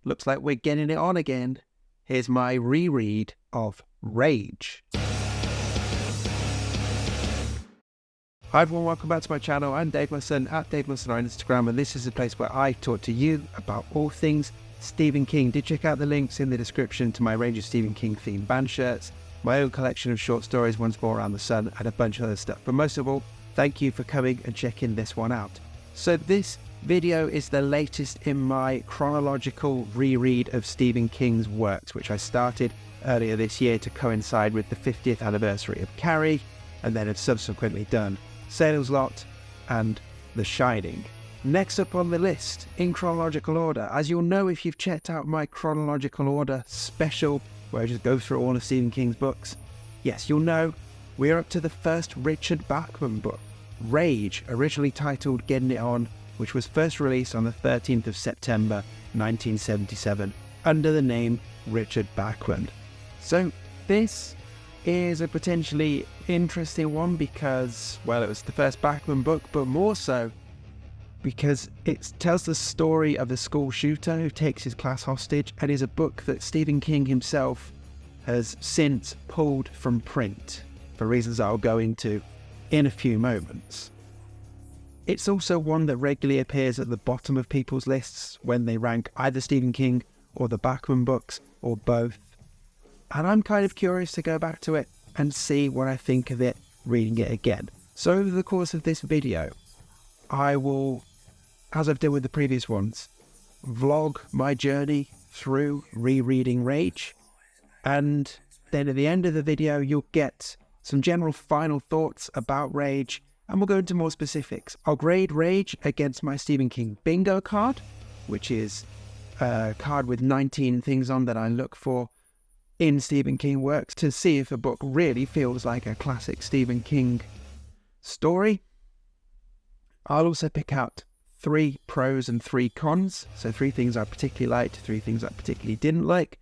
looks like we're getting it on again. Here's my reread of Rage. Hi everyone, welcome back to my channel. I'm Dave Musson at Dave Musson on Instagram, and this is a place where I talk to you about all things Stephen King. Do check out the links in the description to my range of Stephen King themed band shirts, my own collection of short stories, Once More Around the Sun, and a bunch of other stuff. But most of all, thank you for coming and checking this one out. So this video is the latest in my chronological reread of Stephen King's works, which I started earlier this year to coincide with the 50th anniversary of Carrie, and then have subsequently done Salem's Lot and The Shining. Next up on the list, in chronological order, as you'll know if you've checked out my chronological order special, where I just go through all of Stephen King's books, yes, you'll know we're up to the first Richard Bachman book, Rage, originally titled Getting It On, which was first released on the 13th of September 1977 under the name Richard Bachman. So this is a potentially interesting one because, well, it was the first Bachman book, but more so because it tells the story of a school shooter who takes his class hostage, and is a book that Stephen King himself has since pulled from print for reasons I'll go into in a few moments. It's also one that regularly appears at the bottom of people's lists when they rank either Stephen King or the Bachman books, or both. And I'm kind of curious to go back to it and see what I think of it reading it again. So over the course of this video, I will, as I've done with the previous ones, vlog my journey through rereading Rage, and then at the end of the video you'll get some general final thoughts about Rage, and we'll go into more specifics. I'll grade Rage against my Stephen King bingo card, which is a card with 19 things on that I look for in Stephen King works to see if a book really feels like a classic Stephen King story. I'll also pick out 3 pros and 3 cons, so 3 things I particularly liked, 3 things I particularly didn't like.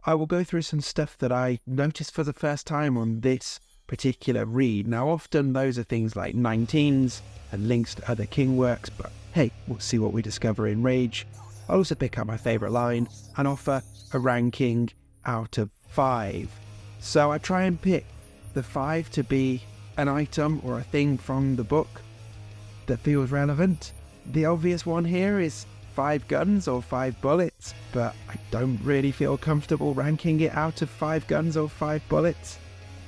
I will go through some stuff that I noticed for the first time on this particular read. Now often those are things like 19s and links to other King works, but hey, we'll see what we discover in Rage. I'll also pick out my favourite line and offer a ranking out of 5. So I try and pick the 5 to be an item or a thing from the book that feels relevant. The obvious one here is 5 guns or 5 bullets, but I don't really feel comfortable ranking it out of 5 guns or 5 bullets.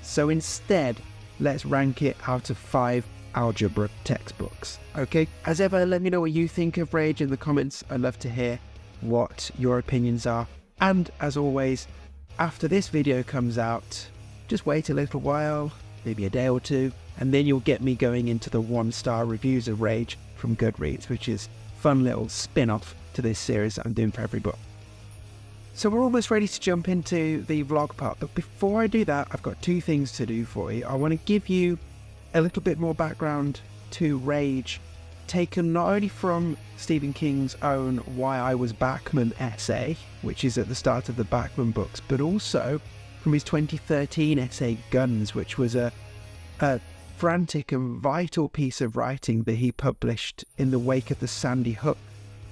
So instead, let's rank it out of 5 algebra textbooks. Okay, as ever, let me know what you think of Rage in the comments. I'd love to hear what your opinions are. And as always, after this video comes out, just wait a little while, maybe a day or 2, and then you'll get me going into the 1-star reviews of Rage from Goodreads, which is a fun little spin-off to this series that I'm doing for every book. So we're almost ready to jump into the vlog part, but before I do that, I've got 2 things to do for you. I want to give you a little bit more background to Rage, taken not only from Stephen King's own Why I Was Bachman essay, which is at the start of the Bachman books, but also from his 2013 essay Guns, which was a frantic and vital piece of writing that he published in the wake of the Sandy Hook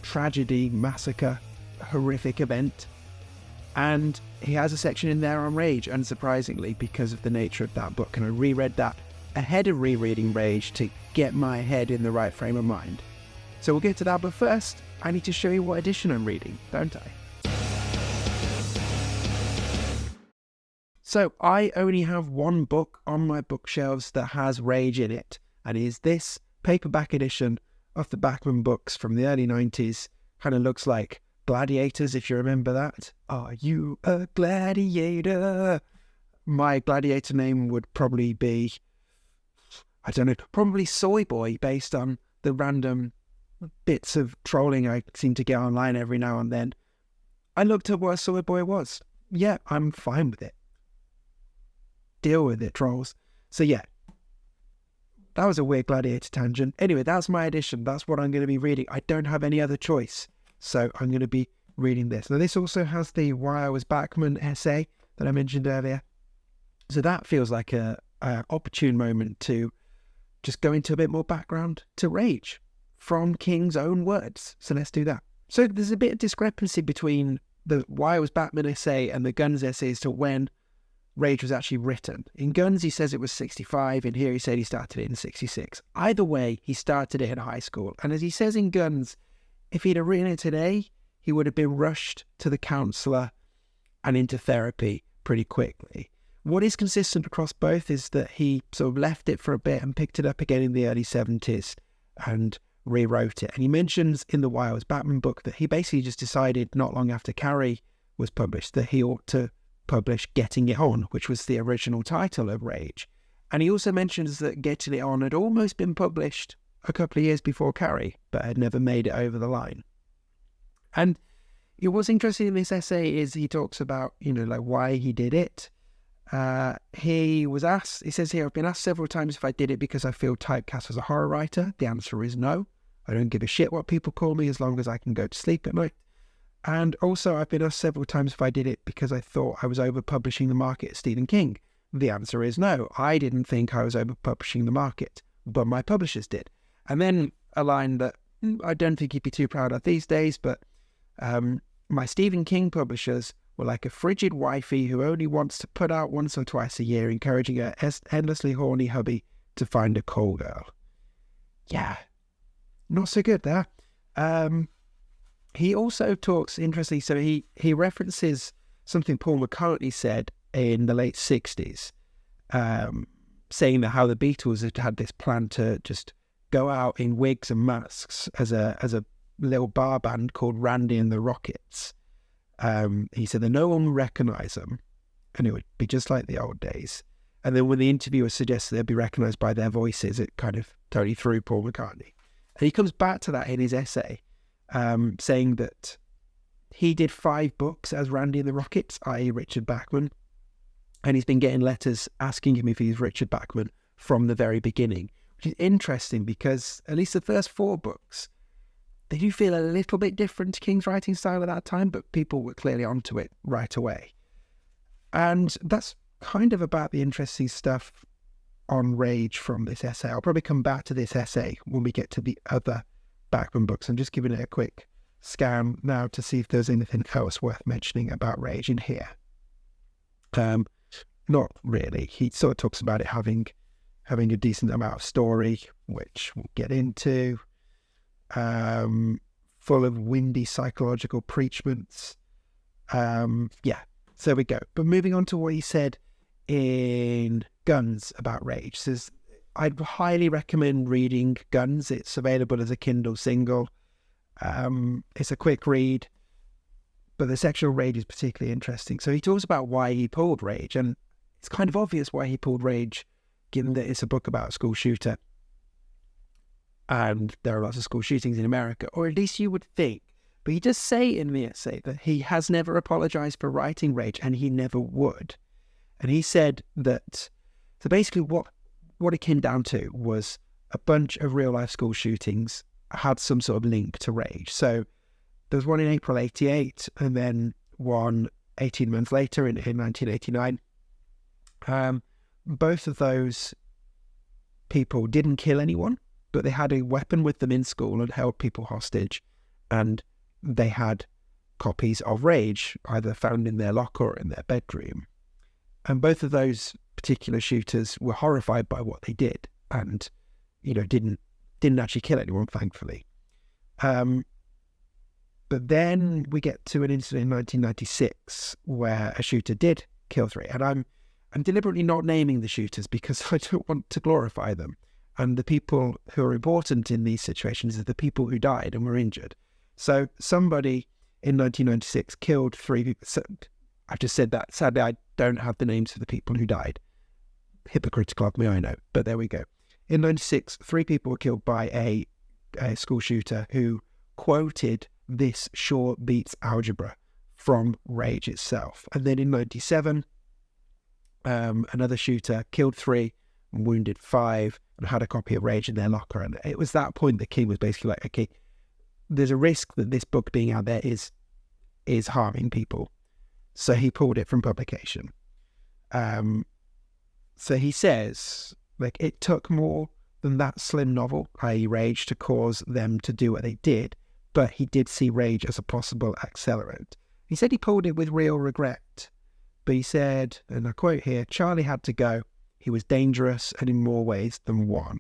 tragedy, massacre, horrific event. And he has a section in there on Rage, unsurprisingly, because of the nature of that book. And I reread that ahead of rereading Rage to get my head in the right frame of mind. So we'll get to that, but first, I need to show you what edition I'm reading, don't I? So I only have one book on my bookshelves that has Rage in it, and it is this paperback edition of the Bachman books from the early 90s. Kind of looks like Gladiators, if you remember that. Are you a gladiator? My gladiator name would probably be, I don't know, probably Soy Boy, based on the random bits of trolling I seem to get online every now and then. I looked at what a Soy Boy was. Yeah, I'm fine with it. Deal with it, trolls. So yeah, that was a weird gladiator tangent. Anyway, that's my edition. That's what I'm going to be reading. I don't have any other choice. So I'm going to be reading this. Now this also has the Why I Was Bachman essay that I mentioned earlier. So that feels like a opportune moment to just go into a bit more background to Rage from King's own words. So let's do that. So there's a bit of discrepancy between the Why Was Batman essay and the Guns essay as to when Rage was actually written. In Guns, he says it was 65. In here, he said he started it in 66. Either way, he started it in high school. And as he says in Guns, if he'd have written it today, he would have been rushed to the counsellor and into therapy pretty quickly. What is consistent across both is that he sort of left it for a bit and picked it up again in the early 70s and rewrote it. And he mentions in the Why Was Batman book that he basically just decided not long after Carrie was published that he ought to publish Getting It On, which was the original title of Rage. And he also mentions that Getting It On had almost been published a couple of years before Carrie, but had never made it over the line. And what's interesting in this essay is he talks about, like why he did it. He was asked, he says here, I've been asked several times if I did it because I feel typecast as a horror writer. The answer is no. I don't give a shit what people call me as long as I can go to sleep at night. And also I've been asked several times if I did it because I thought I was over-publishing the market at Stephen King. The answer is no. I didn't think I was over-publishing the market, but my publishers did. And then a line that I don't think he'd be too proud of these days, but my Stephen King publishers were like a frigid wifey who only wants to put out once or twice a year, encouraging her endlessly horny hubby to find a call girl. Yeah, not so good there. He also talks, interestingly, so he references something Paul McCartney said in the late 60s, saying that how the Beatles had this plan to just go out in wigs and masks as a little bar band called Randy and the Rockets. He said that no one would recognise them and it would be just like the old days. And then when the interviewer suggested they'd be recognised by their voices, it kind of totally threw Paul McCartney. And he comes back to that in his essay, saying that he did 5 books as Randy and the Rockets, i.e. Richard Bachman, and he's been getting letters asking him if he's Richard Bachman from the very beginning, which is interesting because at least the first 4 books, they do feel a little bit different to King's writing style at that time, but people were clearly onto it right away. And that's kind of about the interesting stuff on Rage from this essay. I'll probably come back to this essay when we get to the other Bachman books. I'm just giving it a quick scan now to see if there's anything else worth mentioning about Rage in here. Not really. He sort of talks about it having a decent amount of story, which we'll get into. Full of windy psychological preachments. Yeah, so we go. But moving on to what he said in Guns about Rage. Says, I'd highly recommend reading Guns. It's available as a Kindle single. It's a quick read, but the sexual rage is particularly interesting. So he talks about why he pulled Rage, and it's kind of obvious why he pulled Rage, given that it's a book about a school shooter. And there are lots of school shootings in America, or at least you would think. But he does say in the essay that he has never apologized for writing Rage, and he never would. And he said that, so basically what it came down to was a bunch of real-life school shootings had some sort of link to Rage. So there was one in April 88, and then one 18 months later in 1989. Both of those people didn't kill anyone, but they had a weapon with them in school and held people hostage, and they had copies of Rage either found in their locker or in their bedroom. And both of those particular shooters were horrified by what they did and, didn't actually kill anyone, thankfully. But then we get to an incident in 1996 where a shooter did kill 3. And I'm deliberately not naming the shooters because I don't want to glorify them. And the people who are important in these situations are the people who died and were injured. So somebody in 1996 killed 3 people. So I've just said that. Sadly, I don't have the names of the people who died. Hypocritical of me, I know. But there we go. In 96, 3 people were killed by a school shooter who quoted this Shaw beats algebra from Rage itself. And then in 97, another shooter killed 3, wounded 5, and had a copy of Rage in their locker. And it was that point that King was basically like, okay, there's a risk that this book being out there is harming people. So he pulled it from publication. So he says, it took more than that slim novel, i.e. Rage, to cause them to do what they did, but he did see rage as a possible accelerant. He said he pulled it with real regret, but he said, and I quote here, "Charlie had to go. He was dangerous and in more ways than one."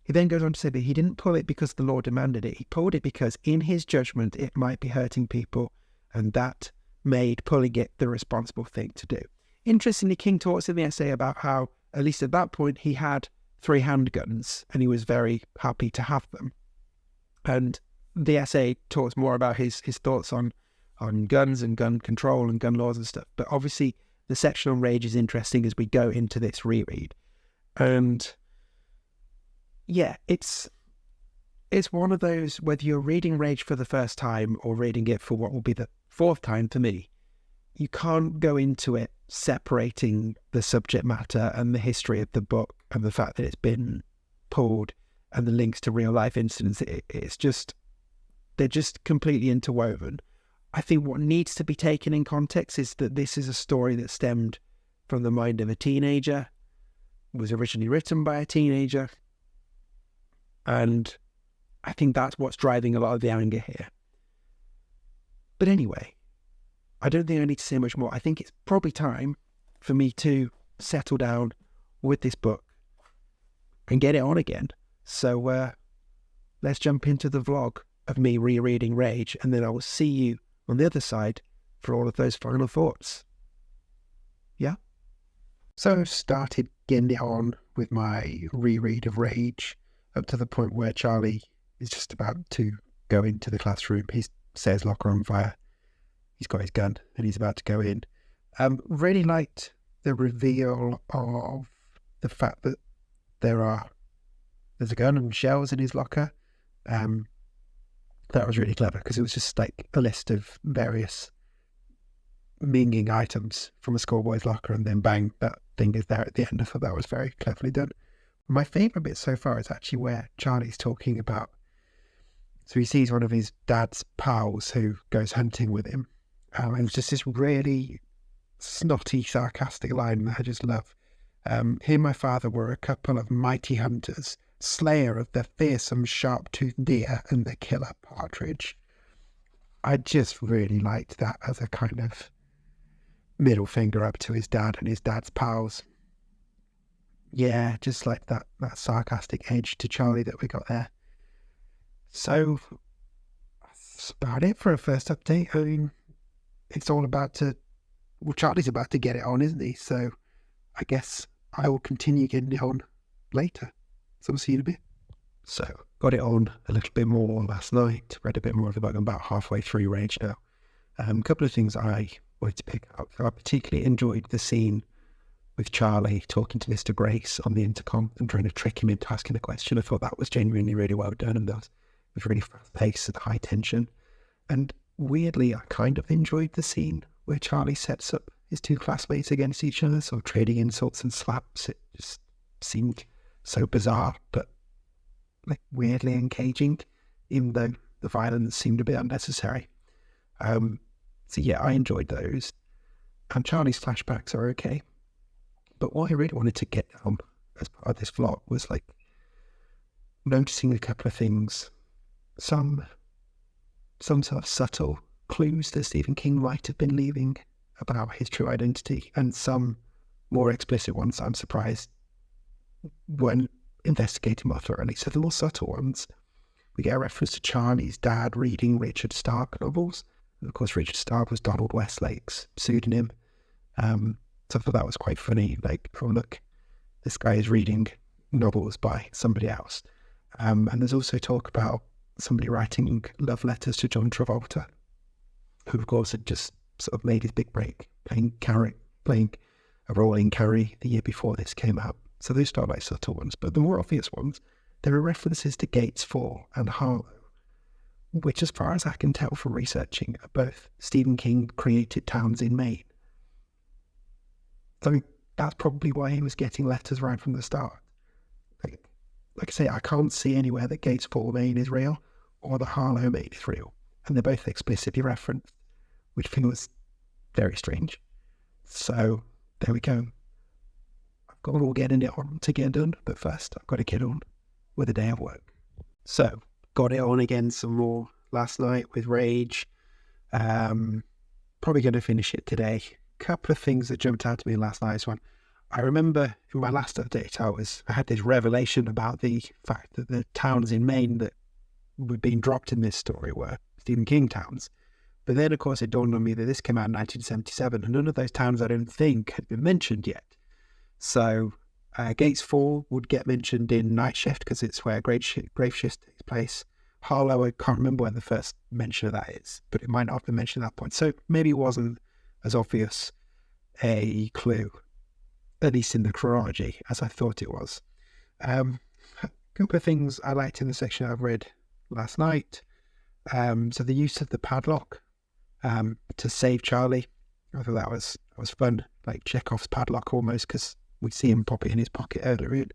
He then goes on to say that he didn't pull it because the law demanded it. He pulled it because, in his judgment, it might be hurting people, and that made pulling it the responsible thing to do. Interestingly, King talks in the essay about how, at least at that point, he had 3 handguns, and he was very happy to have them. And the essay talks more about his thoughts on guns and gun control and gun laws and stuff. But obviously, the section on rage is interesting as we go into this reread. And yeah, it's one of those, whether you're reading Rage for the first time or reading it for what will be the 4th time for me, you can't go into it separating the subject matter and the history of the book and the fact that it's been pulled and the links to real life incidents. It's just, they're just completely interwoven. I think what needs to be taken in context is that this is a story that stemmed from the mind of a teenager, was originally written by a teenager, and I think that's what's driving a lot of the anger here. But anyway, I don't think I need to say much more. I think it's probably time for me to settle down with this book and get it on again. So let's jump into the vlog of me rereading Rage, and then I will see you on the other side for all of those final thoughts. Yeah? So I've started getting it on with my reread of Rage up to the point where Charlie is just about to go into the classroom. He set his locker on fire. He's got his gun and he's about to go in. Really liked the reveal of the fact that there's a gun and shells in his locker. That was really clever because it was just like a list of various minging items from a schoolboy's locker, and then bang, that thing is there at the end. I thought that was very cleverly done. My favourite bit so far is actually where Charlie's talking about, so he sees one of his dad's pals who goes hunting with him, and it's just this really snotty, sarcastic line that I just love. "He and my father were a couple of mighty hunters, slayer of the fearsome sharp-toothed deer and the killer partridge." I just really liked that as a kind of middle finger up to his dad and his dad's pals. Yeah, just like that sarcastic edge to Charlie that we got there. So that's about it for a first update. I mean, it's all about to, well, Charlie's about to get it on, isn't he? So I guess I will continue getting it on later. So we'll see you in a bit. So got it on a little bit more last night, read a bit more of the book. I'm about halfway through Rage now. A couple of things I wanted to pick up. I particularly enjoyed the scene with Charlie talking to Mr. Grace on the intercom and trying to trick him into asking a question. I thought that was genuinely really well done, and that was really fast paced and high tension. And weirdly, I kind of enjoyed the scene where Charlie sets up his 2 classmates against each other, sort of trading insults and slaps. It just seemed so bizarre, but like weirdly engaging, even though the violence seemed a bit unnecessary. So yeah, I enjoyed those. And Charlie's flashbacks are okay. But what I really wanted to get down as part of this vlog was like noticing a couple of things, some sort of subtle clues that Stephen King might have been leaving about his true identity, and some more explicit ones I'm surprised weren't investigated more thoroughly. So the more subtle ones, we get a reference to Charlie's dad reading Richard Stark novels. And of course, Richard Stark was Donald Westlake's pseudonym. So I thought that was quite funny. Like, oh look, this guy is reading novels by somebody else. And there's also talk about somebody writing love letters to John Travolta, who of course had just sort of made his big break playing a role in Carrie the year before this came out. So those start like subtle ones, but the more obvious ones, there are references to Gates 4 and Harlow, which, as far as I can tell from researching, are both Stephen King created towns in Maine. So that's probably why he was getting letters right from the start. Like I say, I can't see anywhere that Gates 4 Maine is real or the Harlow Maine is real, and they're both explicitly referenced, which feels very strange. So there we go. I've got all getting it on to get done, but first I've got to get on with a day of work. So got it on again some more last night with Rage. Probably going to finish it today. Couple of things that jumped out to me last night's one. I remember in my last update, I had this revelation about the fact that the towns in Maine that were being dropped in this story were Stephen King towns. But then, of course, it dawned on me that this came out in 1977, and none of those towns, I don't think, had been mentioned yet. So Gates 4 would get mentioned in Night Shift because it's where Grave Shift takes place. Harlow, I can't remember when the first mention of that is, but it might not have been mentioned at that point. So maybe it wasn't as obvious a clue, at least in the chronology, as I thought it was. A couple of things I liked in the section I've read last night. So the use of the padlock to save Charlie, I thought that was fun, like Chekhov's padlock almost, because we see him pop it in his pocket earlier.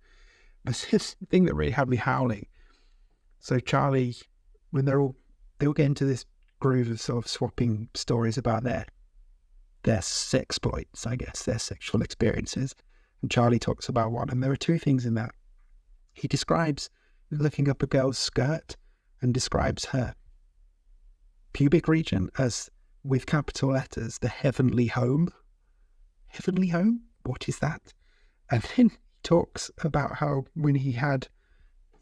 But this thing that really had me howling. So Charlie, when they all get into this groove of sort of swapping stories about their sexploits, I guess, their sexual experiences, and Charlie talks about one, and there are two things in that. He describes looking up a girl's skirt and describes her pubic region as, with capital letters, the heavenly home. Heavenly home? What is that? And then he talks about how when he had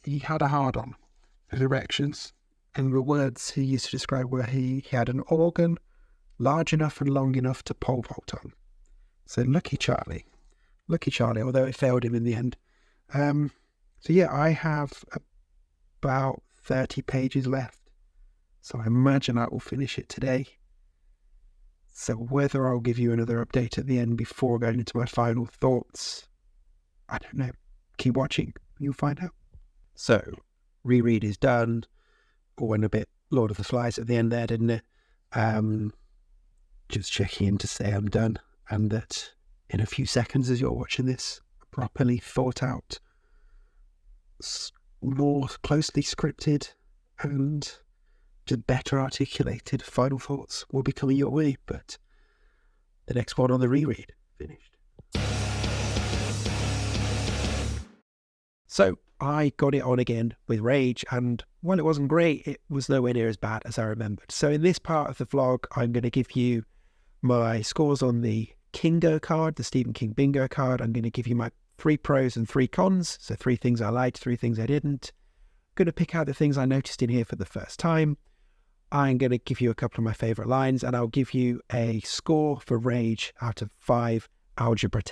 a hard-on, erections, and the words he used to describe were he had an organ large enough and long enough to pole vault on. So lucky Charlie, although it failed him in the end. So yeah, I have about 30 pages left, so I imagine I will finish it today. So whether I'll give you another update at the end before going into my final thoughts, I don't know. Keep watching, you'll find out. So reread is done. All went a bit Lord of the Flies at the end there, didn't it? Just checking in to say I'm done, and that in a few seconds as you're watching this, properly thought out, more closely scripted and just better articulated final thoughts will be coming your way. But the next one on the reread finished. So I got it on again with Rage, and while it wasn't great, it was nowhere near as bad as I remembered. So in this part of the vlog, I'm going to give you my scores on the Kingo card, the Stephen King bingo card. I'm going to give you my 3 pros and 3 cons, so 3 things I liked, 3 things I didn't. I'm going to pick out the things I noticed in here for the first time. I'm going to give you a couple of my favourite lines, and I'll give you a score for Rage out of 5 algebra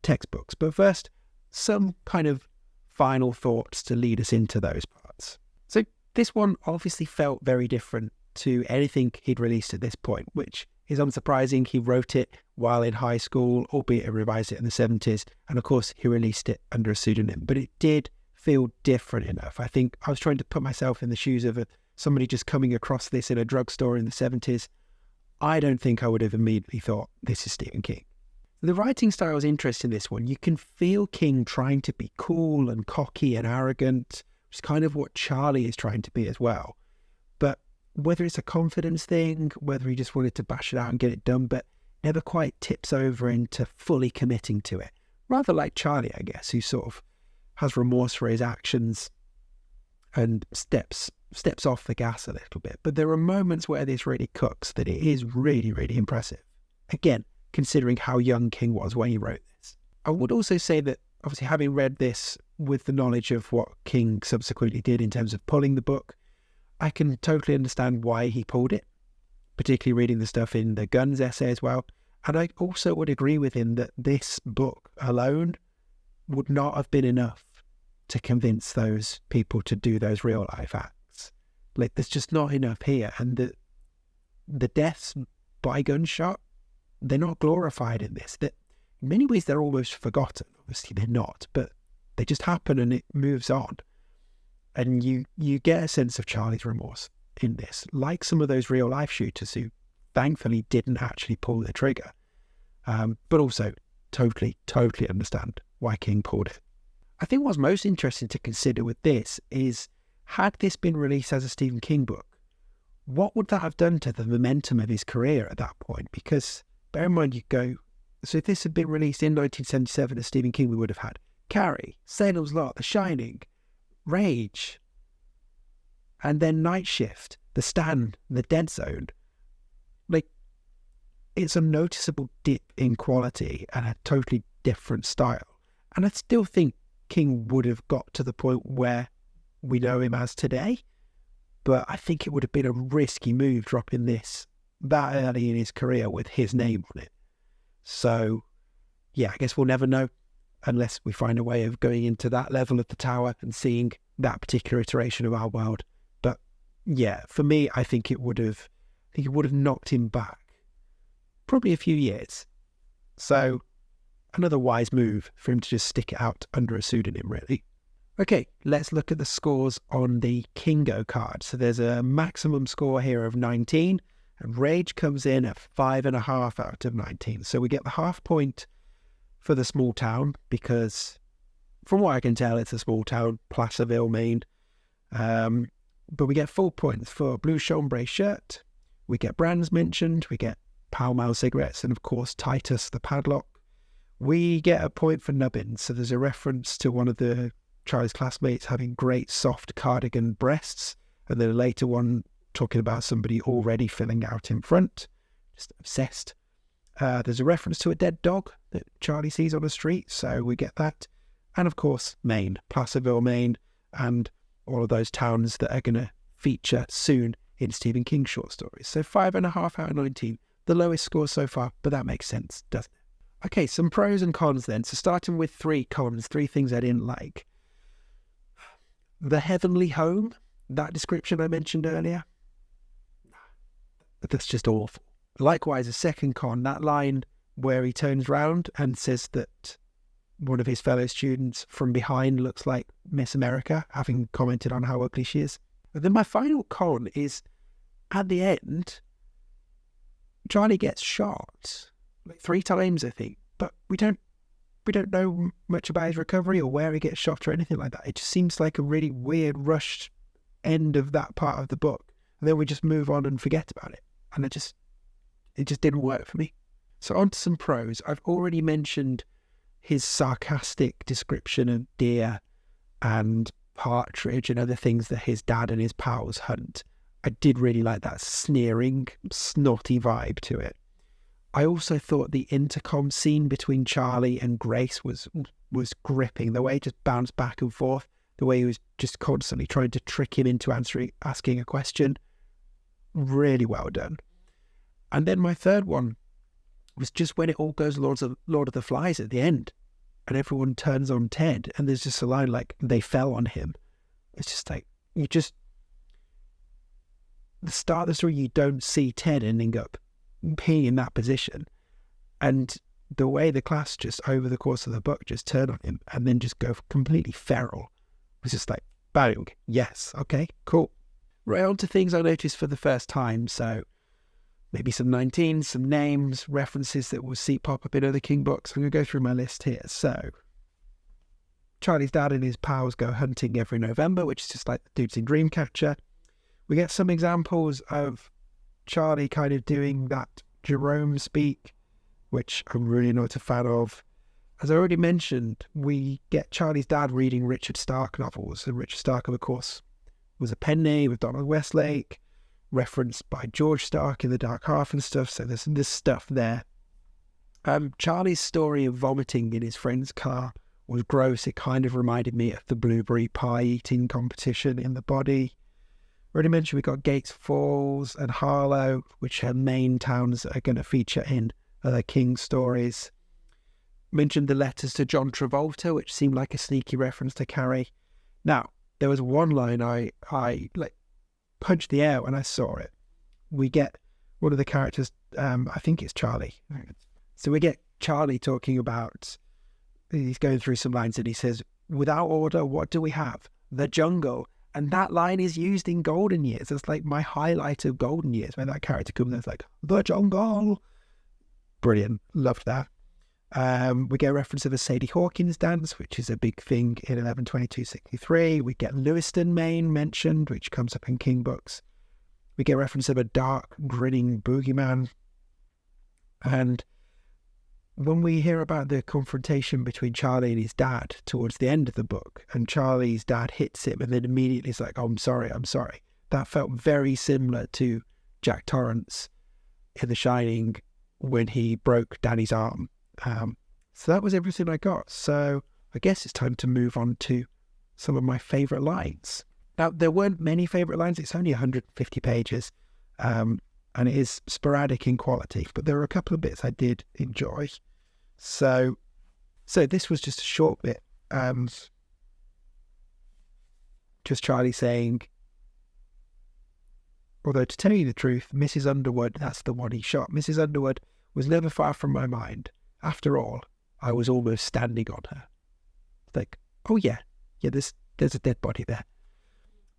textbooks. But first, some kind of final thoughts to lead us into those parts. So this one obviously felt very different to anything he'd released at this point, which is unsurprising. He wrote it while in high school, albeit he revised it in the 70s, and of course he released it under a pseudonym, but it did feel different enough. I think I was trying to put myself in the shoes of somebody just coming across this in a drugstore in the 70s. I don't think I would have immediately thought, this is Stephen King. The writing style is interesting in this one. You can feel King trying to be cool and cocky and arrogant, which is kind of what Charlie is trying to be as well. But whether it's a confidence thing, whether he just wanted to bash it out and get it done, but never quite tips over into fully committing to it. Rather like Charlie, I guess, who sort of has remorse for his actions and steps off the gas a little bit. But there are moments where this really cooks, that it is really, really impressive. Again, considering how young King was when he wrote this. I would also say that, obviously, having read this with the knowledge of what King subsequently did in terms of pulling the book, I can totally understand why he pulled it, particularly reading the stuff in the Guns essay as well. And I also would agree with him that this book alone would not have been enough to convince those people to do those real life acts. Like, there's just not enough here. And the deaths by gunshot, they're not glorified in this. That in many ways they're almost forgotten. Obviously they're not, but they just happen and it moves on. And you get a sense of Charlie's remorse in this, like some of those real life shooters who thankfully didn't actually pull the trigger, but also totally understand why King pulled it. I think what's most interesting to consider with this is, had this been released as a Stephen King book, what would that have done to the momentum of his career at that point? Because bear in mind, so if this had been released in 1977 as Stephen King, we would have had Carrie, Salem's Lot, The Shining, Rage, and then Night Shift. The Stand, The Dead Zone, like, it's a noticeable dip in quality and a totally different style. And I still think King would have got to the point where we know him as today, but I think it would have been a risky move dropping this that early in his career with his name on it. So, yeah, I guess we'll never know unless we find a way of going into that level of the tower and seeing that particular iteration of our world. But yeah, for me, I think it would have knocked him back probably a few years. So another wise move for him to just stick it out under a pseudonym, really. Okay, let's look at the scores on the Kingo card. So there's a maximum score here of 19, and Rage comes in at 5.5 out of 19. So we get the half point for the small town, because from what I can tell, it's a small town, Placerville, Maine. But we get full points for Blue Chambray shirt. We get brands mentioned. We get Pall Mall cigarettes, and of course Titus the padlock. We get a point for nubbins. So there's a reference to one of the Charlie's classmates having great soft cardigan breasts, and then a later one talking about somebody already filling out in front. Just obsessed. There's a reference to a dead dog that Charlie sees on the street, so we get that. And of course, Maine, Placerville, Maine, and all of those towns that are going to feature soon in Stephen King's short stories. So 5.5 out of 19, the lowest score so far, but that makes sense, doesn't it? Okay, some pros and cons then. So starting with 3 cons, 3 things I didn't like. The heavenly home, that description I mentioned earlier, that's just awful. Likewise, a second con, that line where he turns round and says that one of his fellow students from behind looks like Miss America, having commented on how ugly she is. And then my final con is, at the end, Charlie gets shot like 3 times, I think, but we don't know much about his recovery or where he gets shot or anything like that. It just seems like a really weird, rushed end of that part of the book, and then we just move on and forget about it. And it just didn't work for me. So on to some pros. I've already mentioned his sarcastic description of deer and partridge and other things that his dad and his pals hunt. I did really like that sneering, snotty vibe to it. I also thought the intercom scene between Charlie and Grace was gripping. The way it just bounced back and forth, the way he was just constantly trying to trick him into asking a question. Really well done. And then my third one was just when it all goes Lord of the Flies at the end, and everyone turns on Ted, and there's just a line like, they fell on him. It's just like, the start of the story, you don't see Ted ending up being in that position. And the way the class just over the course of the book just turn on him and then just go completely feral was just like, bang, yes, okay, cool. Right on to things I noticed for the first time. So maybe some 19s, some names, references that we'll see pop up in other King books. I'm going to go through my list here. So Charlie's dad and his pals go hunting every November, which is just like the dudes in Dreamcatcher. We get some examples of Charlie kind of doing that Jerome speak, which I'm really not a fan of. As I already mentioned, we get Charlie's dad reading Richard Stark novels. And Richard Stark, of course, was a pen name with Donald Westlake, referenced by George Stark in The Dark Half and stuff. So there's this stuff there. Charlie's story of vomiting in his friend's car was gross. It kind of reminded me of the blueberry pie eating competition in The Body. Already mentioned we got Gates Falls and Harlow, which are main towns that are going to feature in other King stories. Mentioned the letters to John Travolta, which seemed like a sneaky reference to Carrie. Now, there was one line I like punched the air when I saw it. We get one of the characters, I think it's Charlie. So we get Charlie talking about, he's going through some lines and he says, without order, what do we have? The jungle. And that line is used in Golden Years. It's like my highlight of Golden Years, when that character comes in, it's like, the jungle. Brilliant. Loved that. We get a reference to the Sadie Hawkins dance, which is a big thing in 11/22/63. We get Lewiston, Maine mentioned, which comes up in King books. We get reference of a dark, grinning boogeyman. And when we hear about the confrontation between Charlie and his dad towards the end of the book, and Charlie's dad hits him and then immediately is like, oh, I'm sorry, That felt very similar to Jack Torrance in The Shining when he broke Danny's arm. So that was everything I got. So I guess it's time to move on to some of my favourite lines. Now, there weren't many favourite lines. It's only 150 pages, and it is sporadic in quality, but there were a couple of bits I did enjoy. So this was just a short bit. Just Charlie saying, although to tell you the truth, Mrs. Underwood, that's the one he shot, Mrs. Underwood was never far from my mind. After all, I was almost standing on her. Like, oh yeah, there's a dead body there.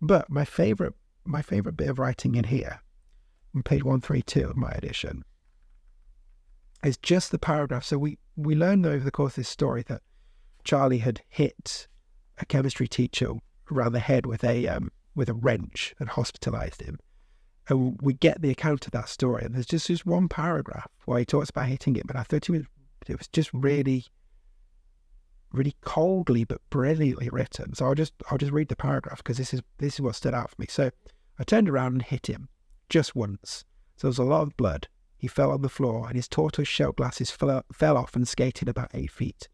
But my favourite bit of writing in here, on page 132 of my edition, is just the paragraph. So we learned over the course of this story that Charlie had hit a chemistry teacher around the head with a wrench and hospitalised him. And we get the account of that story, and there's just this one paragraph where he talks about hitting him, and I thought it was just really, really coldly but brilliantly written. So I'll just read the paragraph because this is what stood out for me. So I turned around and hit him just once. So there was a lot of blood. He fell on the floor, and his tortoise shell glasses fell off and skated about 8 feet.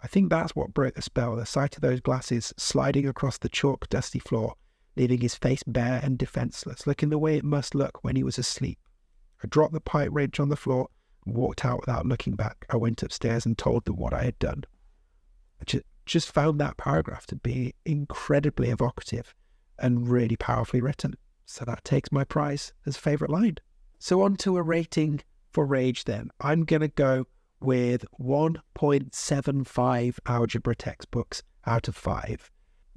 I think that's what broke the spell, the sight of those glasses sliding across the chalk dusty floor, leaving his face bare and defenceless, looking the way it must look when he was asleep. I dropped the pipe wrench on the floor and walked out without looking back. I went upstairs and told them what I had done. I just found that paragraph to be incredibly evocative and really powerfully written. So that takes my prize as favourite line. So on to a rating for Rage then. I'm going to go with 1.75 algebra textbooks out of 5.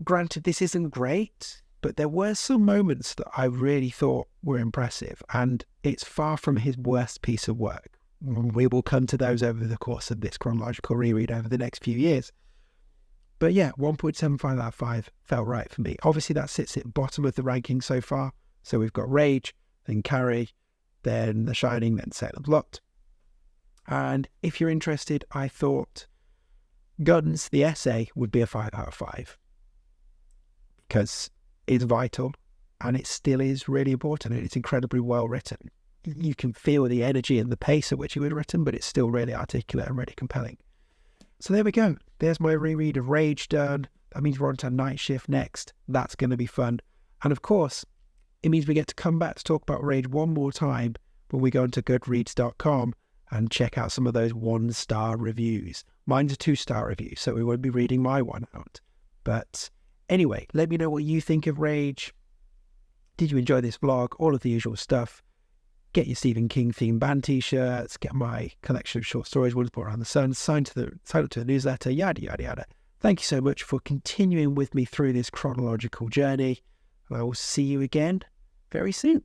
Granted, this isn't great, but there were some moments that I really thought were impressive, and it's far from his worst piece of work. We will come to those over the course of this chronological reread over the next few years. But yeah, 1.75 out of 5 felt right for me. Obviously, that sits at the bottom of the ranking so far. So we've got Rage, then Carrie, then The Shining, then Salem's Lot. And if you're interested, I thought Guns, the essay, would be a 5 out of 5. Because it's vital, and it still is really important, and it's incredibly well written. You can feel the energy and the pace at which it was written, but it's still really articulate and really compelling. So there we go. There's my reread of Rage done. That means we're on to Night Shift next. That's going to be fun. And of course, it means we get to come back to talk about Rage one more time when we go into goodreads.com and check out some of those 1-star reviews. Mine's a 2-star review, so we won't be reading my one out. But anyway, let me know what you think of Rage. Did you enjoy this vlog? All of the usual stuff. Get your Stephen King themed band t-shirts, get my collection of short stories, Ones Brought Around the Sun, sign up to the newsletter, yada, yada, yada. Thank you so much for continuing with me through this chronological journey. And I will see you again very soon.